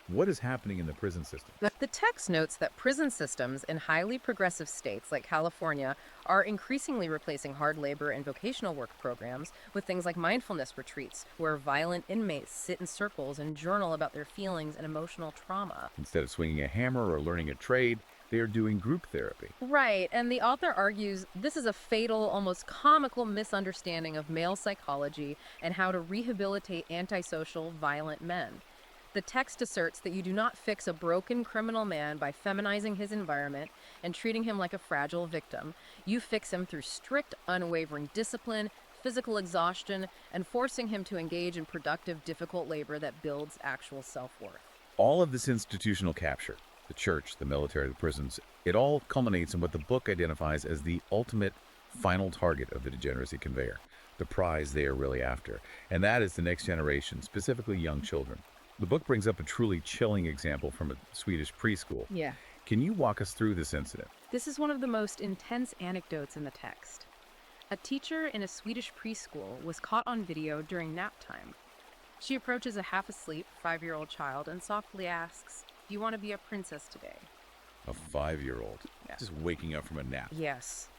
What is happening in the prison system? The text notes that prison systems in highly progressive states like California are increasingly replacing hard labor and vocational work programs with things like mindfulness retreats, where violent inmates sit in circles and journal about their feelings and emotional trauma. Instead of swinging a hammer or learning a trade, they are doing group therapy. Right, and the author argues this is a fatal, almost comical misunderstanding of male psychology and how to rehabilitate antisocial, violent men. The text asserts that you do not fix a broken criminal man by feminizing his environment and treating him like a fragile victim. You fix him through strict, unwavering discipline, physical exhaustion, and forcing him to engage in productive, difficult labor that builds actual self-worth. All of this institutional capture, the church, the military, the prisons, it all culminates in what the book identifies as the ultimate final target of the degeneracy conveyor, the prize they are really after, and that is the next generation, specifically young children. The book brings up a truly chilling example from a Swedish preschool. Yeah. Can you walk us through this incident? This is one of the most intense anecdotes in the text. A teacher in a Swedish preschool was caught on video during nap time. She approaches a half-asleep 5-year-old child and softly asks, "Do you want to be a princess today?" A 5-year-old Yeah. just waking up from a nap. Yes.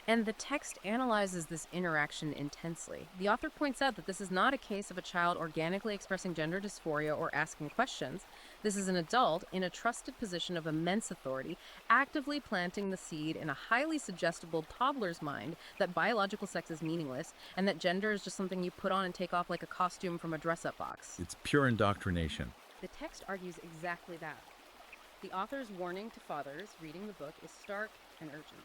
And the text analyzes this interaction intensely. The author points out that this is not a case of a child organically expressing gender dysphoria or asking questions. This is an adult in a trusted position of immense authority, actively planting the seed in a highly suggestible toddler's mind that biological sex is meaningless and that gender is just something you put on and take off like a costume from a dress-up box. It's pure indoctrination. The text argues exactly that. The author's warning to fathers reading the book is stark and urgent.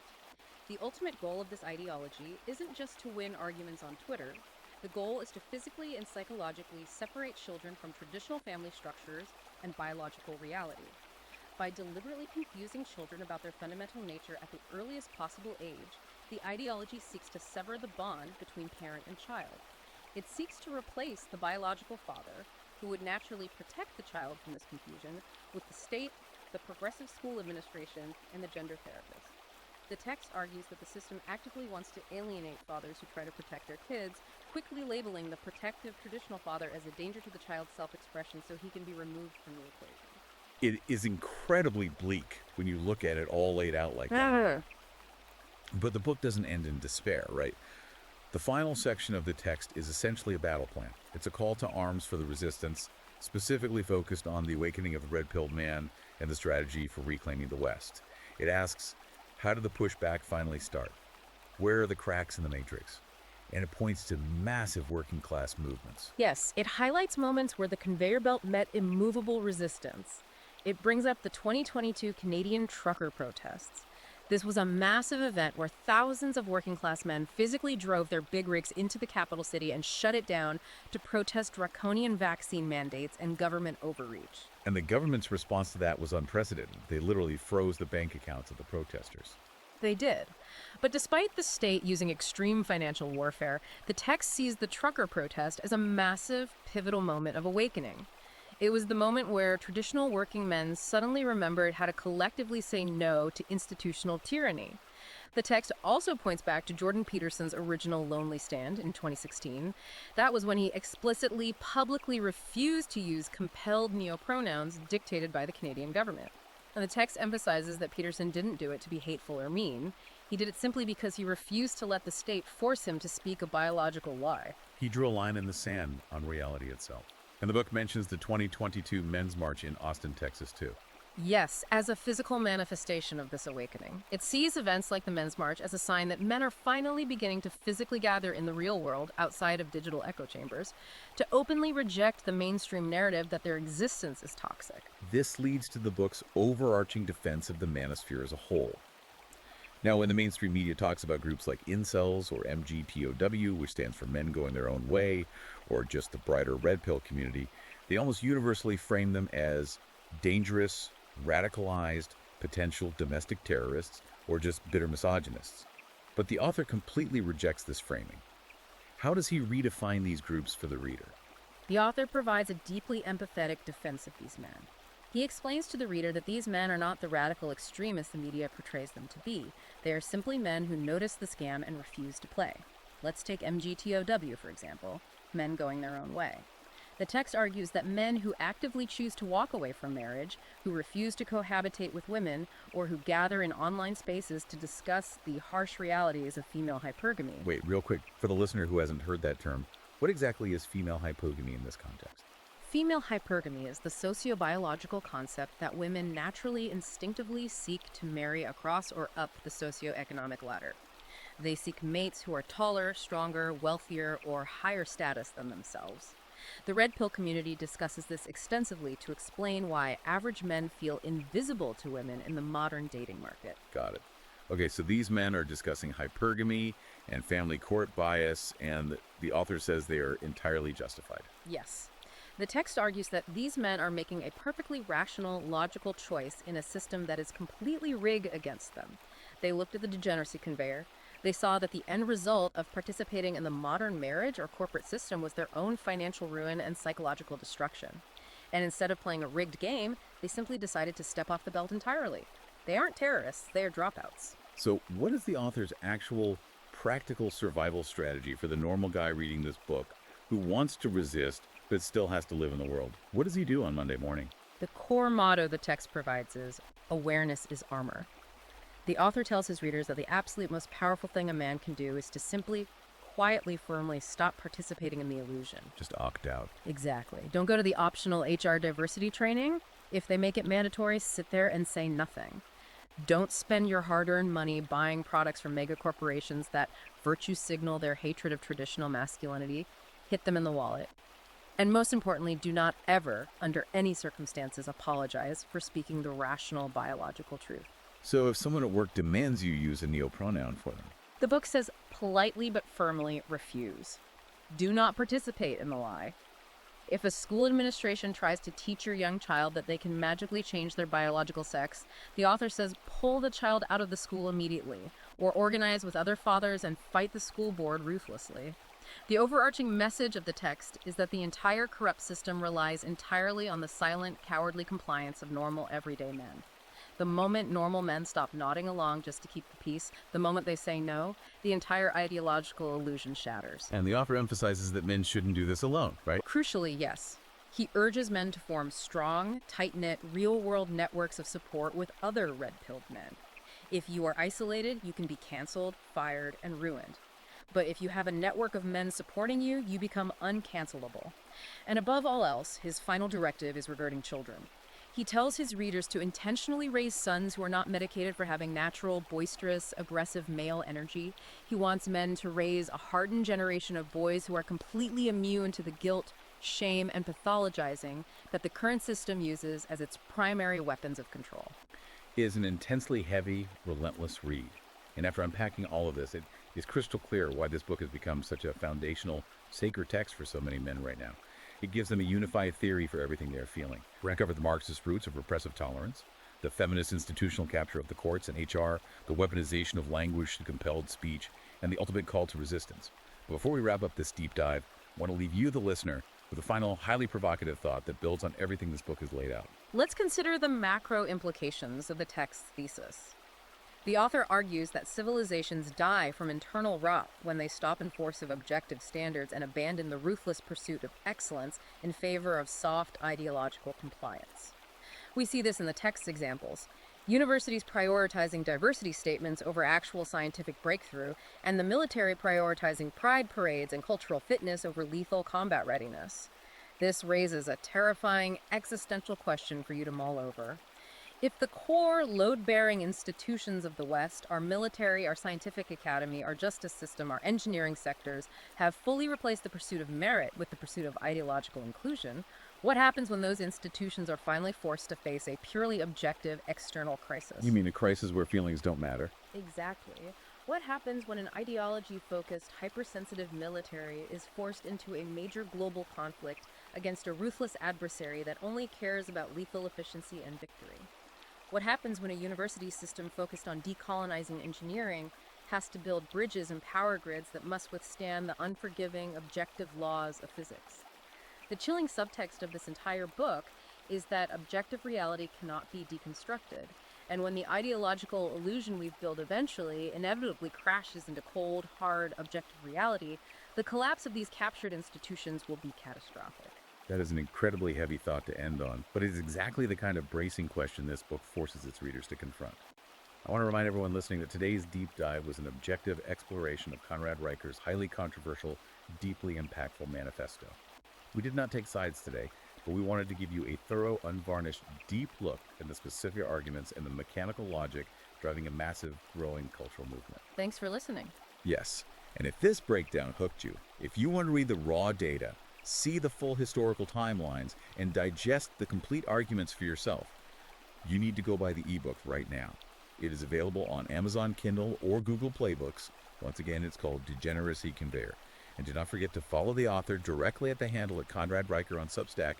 The ultimate goal of this ideology isn't just to win arguments on Twitter. The goal is to physically and psychologically separate children from traditional family structures and biological reality. By deliberately confusing children about their fundamental nature at the earliest possible age, the ideology seeks to sever the bond between parent and child. It seeks to replace the biological father, who would naturally protect the child from this confusion, with the state, the progressive school administration, and the gender therapist. The text argues that the system actively wants to alienate fathers who try to protect their kids, quickly labeling the protective traditional father as a danger to the child's self-expression so he can be removed from the equation. It is incredibly bleak when you look at it all laid out like that. But the book doesn't end in despair, right? The final section of the text is essentially a battle plan. It's a call to arms for the resistance, specifically focused on the awakening of the red-pilled man and the strategy for reclaiming the West. It asks, how did the pushback finally start? Where are the cracks in the matrix? And it points to massive working-class movements. Yes, it highlights moments where the conveyor belt met immovable resistance. It brings up the 2022 Canadian trucker protests. This was a massive event where thousands of working-class men physically drove their big rigs into the capital city and shut it down to protest draconian vaccine mandates and government overreach. And the government's response to that was unprecedented. They literally froze the bank accounts of the protesters. They did. But despite the state using extreme financial warfare, the text sees the trucker protest as a massive, pivotal moment of awakening. It was the moment where traditional working men suddenly remembered how to collectively say no to institutional tyranny. The text also points back to Jordan Peterson's original Lonely Stand in 2016. That was when he explicitly, publicly refused to use compelled neopronouns dictated by the Canadian government. And the text emphasizes that Peterson didn't do it to be hateful or mean. He did it simply because he refused to let the state force him to speak a biological lie. He drew a line in the sand on reality itself. And the book mentions the 2022 Men's March in Austin, Texas, too. Yes, as a physical manifestation of this awakening. It sees events like the Men's March as a sign that men are finally beginning to physically gather in the real world outside of digital echo chambers, to openly reject the mainstream narrative that their existence is toxic. This leads to the book's overarching defense of the manosphere as a whole. Now, when the mainstream media talks about groups like incels or MGTOW, which stands for men going their own way, or just the brighter red pill community, they almost universally frame them as dangerous, radicalized, potential domestic terrorists, or just bitter misogynists. But the author completely rejects this framing. How does he redefine these groups for the reader? The author provides a deeply empathetic defense of these men. He explains to the reader that these men are not the radical extremists the media portrays them to be. They are simply men who notice the scam and refuse to play. Let's take MGTOW, for example, men going their own way. The text argues that men who actively choose to walk away from marriage, who refuse to cohabitate with women, or who gather in online spaces to discuss the harsh realities of female hypergamy. Wait, real quick, for the listener who hasn't heard that term, what exactly is female hypogamy in this context? Female hypergamy is the sociobiological concept that women naturally, instinctively seek to marry across or up the socioeconomic ladder. They seek mates who are taller, stronger, wealthier, or higher status than themselves. The red pill community discusses this extensively to explain why average men feel invisible to women in the modern dating market. Got it. Okay, so these men are discussing hypergamy and family court bias, and the author says they are entirely justified. Yes. The text argues that these men are making a perfectly rational, logical choice in a system that is completely rigged against them. They looked at the Degeneracy Conveyor. They saw that the end result of participating in the modern marriage or corporate system was their own financial ruin and psychological destruction. And instead of playing a rigged game, they simply decided to step off the belt entirely. They aren't terrorists, they are dropouts. So what is the author's actual practical survival strategy for the normal guy reading this book who wants to resist but still has to live in the world? What does he do on Monday morning? The core motto the text provides is, awareness is armor. The author tells his readers that the absolute most powerful thing a man can do is to simply, quietly, firmly stop participating in the illusion. Just opt out. Exactly. Don't go to the optional HR diversity training. If they make it mandatory, sit there and say nothing. Don't spend your hard-earned money buying products from mega corporations that virtue signal their hatred of traditional masculinity. Hit them in the wallet. And most importantly, do not ever, under any circumstances, apologize for speaking the rational biological truth. So if someone at work demands you use a neopronoun for them? The book says politely but firmly refuse. Do not participate in the lie. If a school administration tries to teach your young child that they can magically change their biological sex, the author says pull the child out of the school immediately, or organize with other fathers and fight the school board ruthlessly. The overarching message of the text is that the entire corrupt system relies entirely on the silent, cowardly compliance of normal, everyday men. The moment normal men stop nodding along just to keep the peace, the moment they say no, the entire ideological illusion shatters. And the author emphasizes that men shouldn't do this alone, right? Crucially, yes. He urges men to form strong, tight-knit, real-world networks of support with other red-pilled men. If you are isolated, you can be canceled, fired, and ruined. But if you have a network of men supporting you, you become uncancelable. And above all else, his final directive is regarding children. He tells his readers to intentionally raise sons who are not medicated for having natural, boisterous, aggressive male energy. He wants men to raise a hardened generation of boys who are completely immune to the guilt, shame, and pathologizing that the current system uses as its primary weapons of control. It is an intensely heavy, relentless read. And after unpacking all of this, it is crystal clear why this book has become such a foundational, sacred text for so many men right now. It gives them a unified theory for everything they are feeling. We uncover the Marxist roots of repressive tolerance, the feminist institutional capture of the courts and HR, the weaponization of language to compelled speech, and the ultimate call to resistance. But before we wrap up this deep dive, I want to leave you, the listener, with a final, highly provocative thought that builds on everything this book has laid out. Let's consider the macro implications of the text's thesis. The author argues that civilizations die from internal rot when they stop enforcing objective standards and abandon the ruthless pursuit of excellence in favor of soft ideological compliance. We see this in the text examples. Universities prioritizing diversity statements over actual scientific breakthrough, and the military prioritizing pride parades and cultural fitness over lethal combat readiness. This raises a terrifying existential question for you to mull over. If the core load-bearing institutions of the West, our military, our scientific academy, our justice system, our engineering sectors, have fully replaced the pursuit of merit with the pursuit of ideological inclusion, what happens when those institutions are finally forced to face a purely objective external crisis? You mean a crisis where feelings don't matter? Exactly. What happens when an ideology-focused, hypersensitive military is forced into a major global conflict against a ruthless adversary that only cares about lethal efficiency and victory? What happens when a university system focused on decolonizing engineering has to build bridges and power grids that must withstand the unforgiving, objective laws of physics? The chilling subtext of this entire book is that objective reality cannot be deconstructed, and when the ideological illusion we've built eventually inevitably crashes into cold, hard, objective reality, the collapse of these captured institutions will be catastrophic. That is an incredibly heavy thought to end on, but it is exactly the kind of bracing question this book forces its readers to confront. I want to remind everyone listening that today's deep dive was an objective exploration of Conrad Reicher's highly controversial, deeply impactful manifesto. We did not take sides today, but we wanted to give you a thorough, unvarnished, deep look at the specific arguments and the mechanical logic driving a massive, growing cultural movement. Thanks for listening. Yes, and if this breakdown hooked you, if you want to read the raw data, see the full historical timelines, and digest the complete arguments for yourself, you need to go buy the ebook right now. It is available on Amazon Kindle or Google Play Books. Once again, it's called Degeneracy Conveyor. And do not forget to follow the author directly at the handle at Conrad Reicher on Substack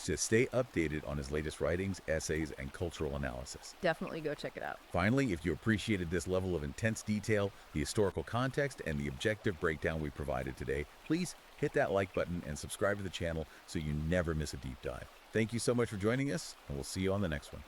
to stay updated on his latest writings, essays, and cultural analysis. Definitely go check it out. Finally, if you appreciated this level of intense detail, the historical context, and the objective breakdown we provided today, please hit that like button and subscribe to the channel so you never miss a deep dive. Thank you so much for joining us, and we'll see you on the next one.